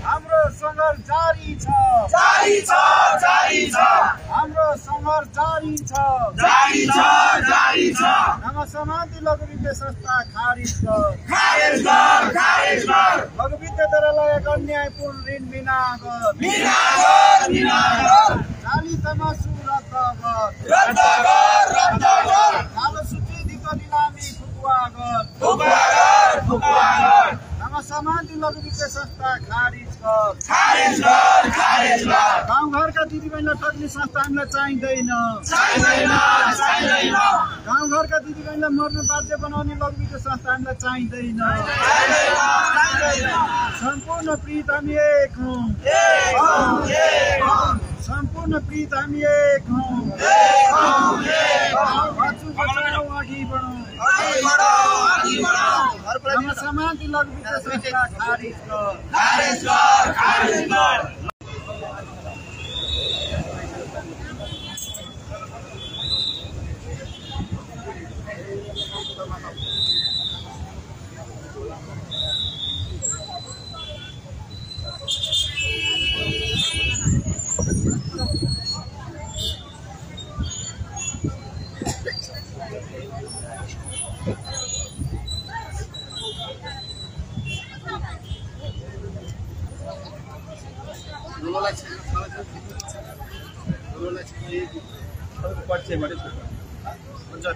हाम्रो सङ्घर्ष जारी छ हाम्रो सङ्घर्ष जारी छ नव समाधि लघुवित्त संस्था खारिज कर लघुवित्तद्वारा लागेको अन्यायपूर्ण ऋण बिना जाली तमासु रद्द गर कालो सूची दिगो निलामी फुकुवा गर नव समाधि लघुवित्त संस्था खारिज कर गाउँघरका दिदीबहिनीलाई ठग्ने संस्था हामीलाई चाहिँदैन गाउँघरका दिदीबहिनीलाई मर्नु बाध्य बनाउने लघुवित्त संस्था हामीलाई चाहिँदैन सम्पूर्ण पीडित हामी एक हौं सम्पूर्ण पीडित हामी एक हौं अघि बढौँ समाधि लघुवित्त संस्था खारिज कर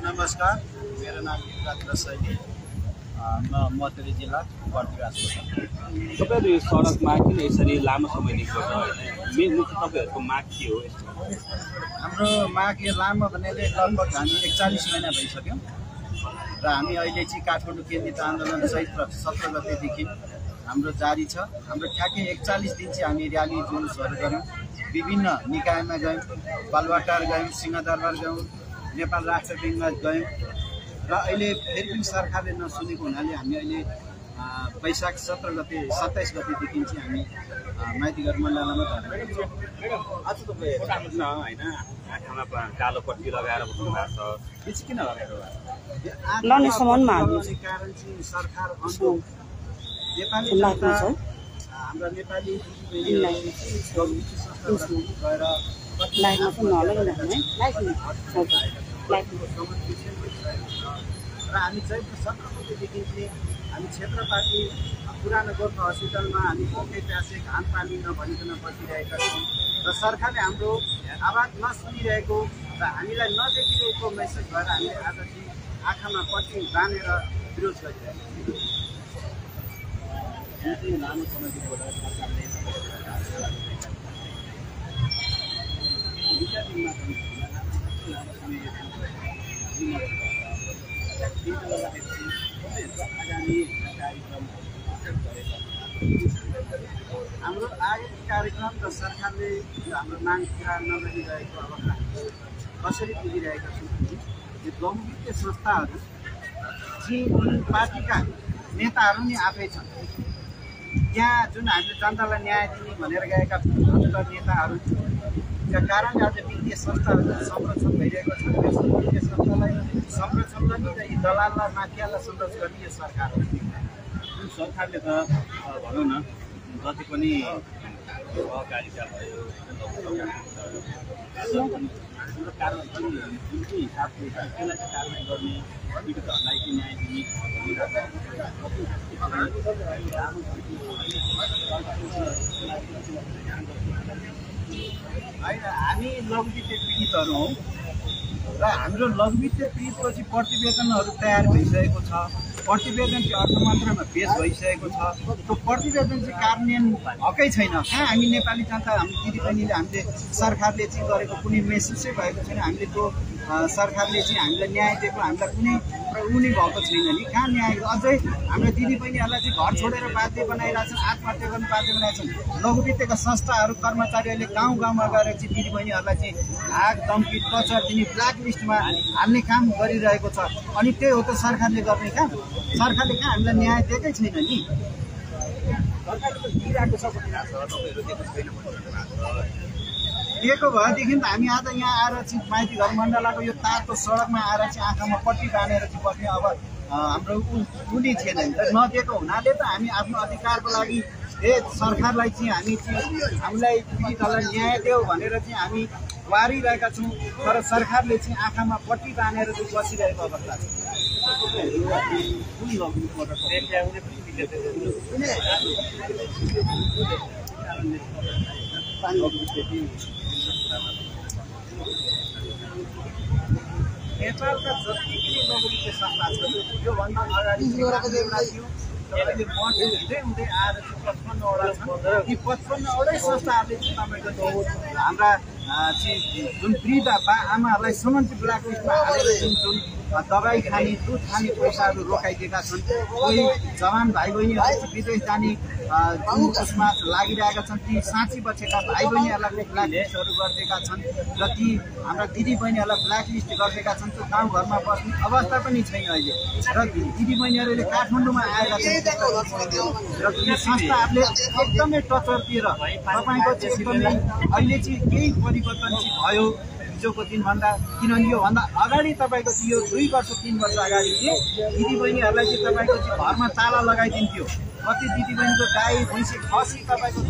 नमस्कार, मेरो नाम युवराज सैनी, म मधुरी जिल्ला बर्दिवास तपाईँहरू यो सडकमा किन यसरी लामो समयदेखि मेन मुख्य तपाईँहरूको माग के हो? हाम्रो माग यो लामो भनेले लगभग हामी 41 महिना भइसक्यौँ र हामी अहिले चाहिँ काठमाडौँ केन्द्रित आन्दोलन चैत्र 17 गतेदेखि हाम्रो जारी छ। हाम्रो ठ्याक्कै 41 दिन चाहिँ हामी र्याली जुलुसहरू गऱ्यौँ, विभिन्न निकायमा गयौँ, बालुवाटार गयौँ, सिंहदरबार गयौँ, नेपाल राष्ट्र ब्याङ्कमा गयौँ र अहिले फेरि पनि सरकारले नसुनेको हुनाले हामी अहिले वैशाख 27 गतेदेखि चाहिँ हामी माइतीघर मण्डलामा धर्ना दिन्छौँ। आज तपाईँ होइन आँखामा कालो पट्टी लगाएर बस्नु भएको छ, यो चाहिँ किन लगाएर कारण चाहिँ सरकार नेपाली जनता हाम्रा नेपाली गएर र हामी चैत्र 17 गतेदेखि चाहिँ हामी क्षेत्रपाती पुरानो गोर्खा हस्पिटलमा हामी भोकै प्यासे घाम पानी नभनिकन बसिरहेका छौँ र सरकारले हाम्रो आवाज नसुनिरहेको र हामीलाई नदेखिरहेको मेसेज भएर हामीले आज चाहिँ आँखामा पट्टी बाँधेर विरोध गरिरहेका छौँ। लामो समयदेखि सरकारले हाम्रो आयोजित कार्यक्रम र सरकारले हाम्रो माग पुरा नगरिरहेको अवस्था कसरी पुगिरहेका छौँ भने यो लघुवित्त संस्थाहरू जुन पार्टीका नेताहरू नि आफै छन्, त्यहाँ जुन हामीले जनतालाई न्याय दिने भनेर गएका नेताहरू का कारणले आज वित्तीय संस्थाहरू संरक्षण भइरहेको छ। त्यस वित्तीय संस्थालाई संरक्षण गर्ने र यी दलाललाई माफियालाई संरक्षण गर्ने यो सरकार हो। सरकारले त भनौँ न जति पनि सहकारिता भयो कारवाही जुन चाहिँ हिसाबले त्यसलाई कारवाही गर्ने पीडितहरूलाई चाहिँ न्याय दिने होइन, हामी लघुवित्त पीडितहरू हौँ र हाम्रो लघुवित्त पीडितपछि प्रतिवेदनहरू तयार भइसकेको छ। प्रतिवेदन चाहिँ अर्थमन्त्रालयमा पेश भइसकेको छ। त्यो प्रतिवेदन चाहिँ कार्यान्वयन भएकै छैन। कहाँ हामी नेपाली जनता हामी दिदीबहिनीले हामीले सरकारले चाहिँ गरेको कुनै मेसेजै भएको छैन। हामीले त्यो सरकारले चाहिँ हामीलाई न्याय दिएको हामीलाई कुनै उनी भएको छैन नि। कहाँ न्याय? अझै हाम्रो दिदीबहिनीहरूलाई चाहिँ घर छोडेर बाध्य बनाइरहेको छन्, आत्महत्या गर्न बाध्य बनाएको छन्। लघुवित्तका संस्थाहरू कर्मचारीहरूले गाउँ गाउँमा गएर चाहिँ दिदीबहिनीहरूलाई चाहिँ हाक धम्की टर्चर दिने ब्ल्याक लिस्टमा हाल्ने काम गरिरहेको छ। अनि त्यही हो त सरकारले गर्ने काम। सरकारले कहाँ हामीलाई न्याय दिएकै छैन नि। दिएको भएदेखि त हामी आज यहाँ आएर चाहिँ माइती घर मण्डलाको यो तातो सडकमा आएर चाहिँ आँखामा पट्टी बाँधेर चाहिँ बस्ने। अब हाम्रो कुनै थिएन नि त नदिएको हुनाले त हामी आफ्नो अधिकारको लागि सरकारलाई चाहिँ हामीलाई पीडितहरूलाई न्याय देऊ भनेर चाहिँ हामी वारिरहेका छौँ तर सरकारले चाहिँ आँखामा पट्टी बाँधेर चाहिँ बसिरहेको अवस्था छ। नेपालका जति पनि नगरीय संस्था छन् योभन्दा अगाडि अहिले मठ हुँदै हुँदै आएर चाहिँ 55वटा छन्। ती 55वटै संस्थाहरूले चाहिँ तपाईँको हाम्रा जुन वृद्ध आमाहरूलाई सम्म चाहिँ ब्ल्याक लिस्टमा हालेर जुन दबाई खाने दुध खाने पैसाहरू रोकाइदिएका छन्। कोही जवान भाइ बहिनीहरू विदेश जाने जुन उसमा लागिरहेका छन् ती साँची बसेका भाइ बहिनीहरूलाई ब्ल्याक लिस्टहरू गरिदिएका छन् र ती हाम्रा दिदी बहिनीहरूलाई ब्ल्याक लिस्ट गरिदिएका छन्। त्यो गाउँघरमा बस्ने अवस्था पनि छैन अहिले र दिदी बहिनीहरूले काठमाडौँमा आएका छन् र ती संस्थाहरूले एकदमै टचरतिर तपाईँको चाहिँ अहिले चाहिँ केही परिवर्तन चाहिँ भयो हिजोको दिनभन्दा, किनभने योभन्दा अगाडि तपाईँको यो 2 वर्ष 3 वर्ष अगाडि चाहिँ दिदीबहिनीहरूलाई चाहिँ तपाईँको चाहिँ घरमा ताला लगाइदिन्थ्यो। कति दिदीबहिनीको गाई भैँसी खसी तपाईँको